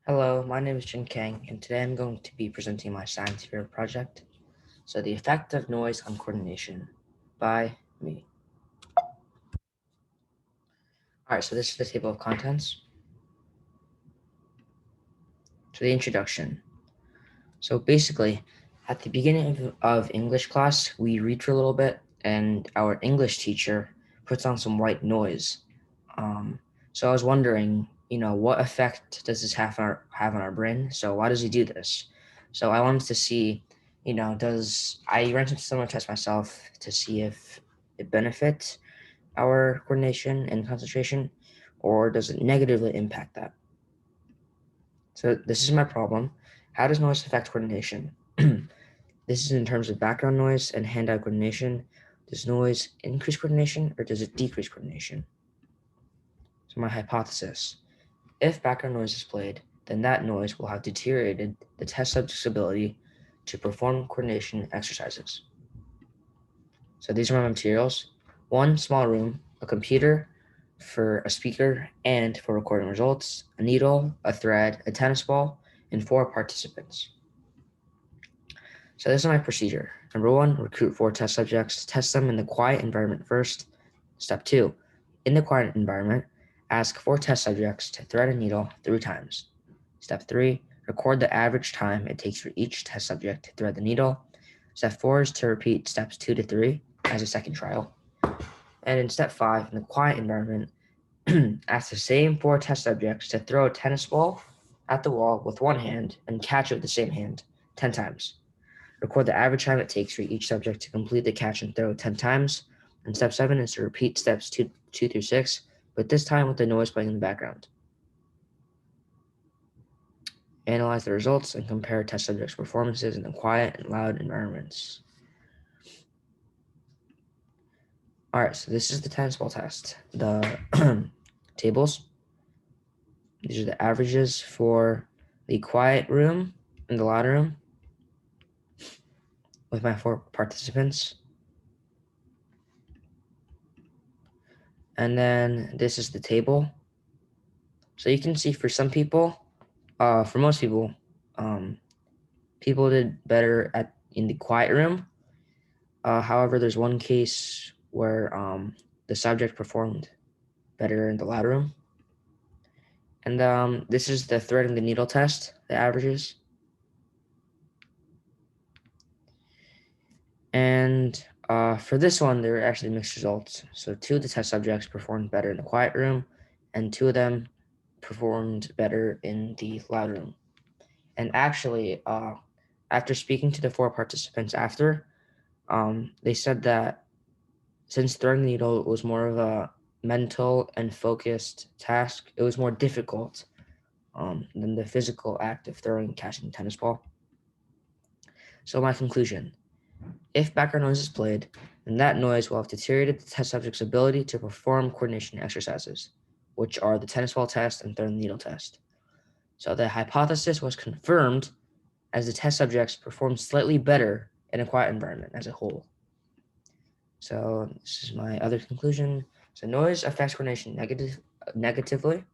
Hello, my name is Jin Kang, and today I'm going to be presenting my science fair project. So, the effect of noise on coordination by me. All right, so this is the table of contents. So, the introduction. So, basically, at the beginning of English class, we read for a little bit, and our English teacher puts on some white noise. Um, so, I was wondering, what effect does this have on our brain? So, why does he do this? So, I wanted to see, does I ran some similar tests myself to see if it benefits our coordination and concentration, or does it negatively impact that? So, this is my problem. How does noise affect coordination? This is in terms of background noise and hand-eye coordination. Does noise increase coordination or does it decrease coordination? So my hypothesis, if background noise is played, then that noise will have deteriorated the test subject's ability to perform coordination exercises. So these are my materials. One small room, a computer for a speaker and for recording results, a needle, a thread, a tennis ball, and 4 participants. So this is my procedure. Number 1, recruit 4 test subjects. Test them in the quiet environment first. Step 2, in the quiet environment, ask 4 test subjects to thread a needle 3 times. Step 3, record the average time it takes for each test subject to thread the needle. Step 4 is to repeat steps 2 to 3 as a second trial. And in step 5, in the quiet environment, ask the same 4 test subjects to throw a tennis ball at the wall with one hand and catch it with the same hand 10 times. Record the average time it takes for each subject to complete the catch and throw 10 times. And step 7 is to repeat steps 2 through 6, but this time with the noise playing in the background. Analyze the results and compare test subjects' performances in the quiet and loud environments. All right, so this is the tennis ball test. The tables, these are the averages for the quiet room and the loud room with my 4 participants. And then this is the table. So you can see for some people, for most people, people did better in the quiet room. However, there's one case where the subject performed better in the loud room. And this is the thread and the needle test, the averages. And for this one, there were actually mixed results. So 2 of the test subjects performed better in the quiet room, and 2 of them performed better in the loud room. And actually, after speaking to the 4 participants after, they said that since throwing the needle was more of a mental and focused task, it was more difficult than the physical act of throwing and catching a tennis ball. So my conclusion, if background noise is played, then that noise will have deteriorated the test subject's ability to perform coordination exercises, which are the tennis ball test and throwing the needle test. So the hypothesis was confirmed as the test subjects performed slightly better in a quiet environment as a whole. So this is my other conclusion. So noise affects coordination negatively.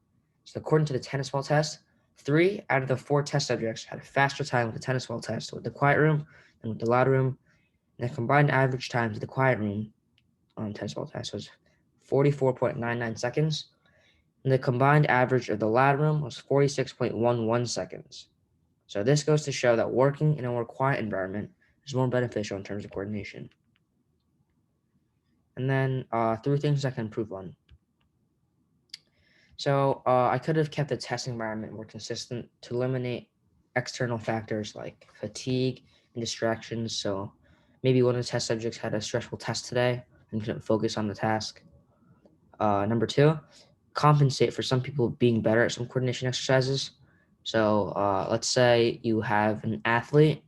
So according to the tennis ball test, 3 out of the 4 test subjects had a faster time with the tennis ball test with the quiet room than with the loud room. And the combined average time to the quiet room on tennis ball test was 44.99 seconds. And the combined average of the loud room was 46.11 seconds. So this goes to show that working in a more quiet environment is more beneficial in terms of coordination. And then 3 things I can improve on. So I could have kept the test environment more consistent to eliminate external factors like fatigue and distractions. So maybe one of the test subjects had a stressful test today and couldn't focus on the task. Number 2, compensate for some people being better at some coordination exercises. So let's say you have an athlete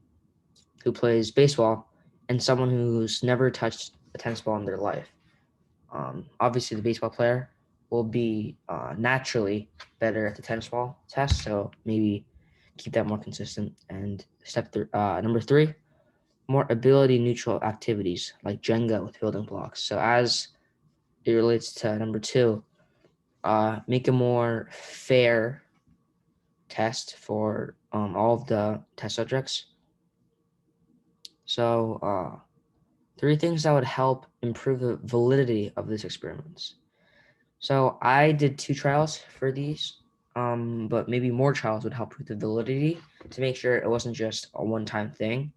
who plays baseball and someone who's never touched a tennis ball in their life. Obviously, the baseball player will be naturally better at the tennis ball test, so maybe keep that more consistent. And number 3, more ability neutral activities like Jenga with building blocks. So as it relates to number 2, make a more fair test for all of the test subjects. So 3 things that would help improve the validity of these experiments. So I did 2 trials for these, but maybe more trials would help prove the validity to make sure it wasn't just a one-time thing,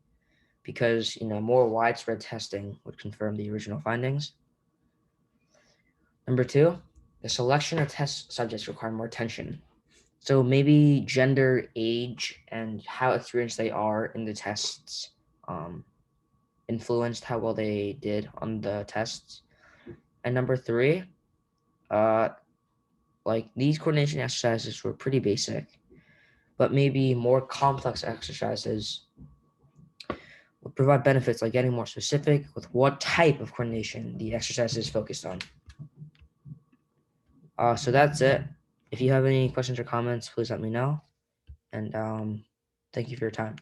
because more widespread testing would confirm the original findings. Number 2, the selection of test subjects require more attention. So maybe gender, age, and how experienced they are in the tests influenced how well they did on the tests. And number 3, like these coordination exercises were pretty basic, but maybe more complex exercises would provide benefits like getting more specific with what type of coordination the exercise is focused on. So that's it. If you have any questions or comments, please let me know. And thank you for your time.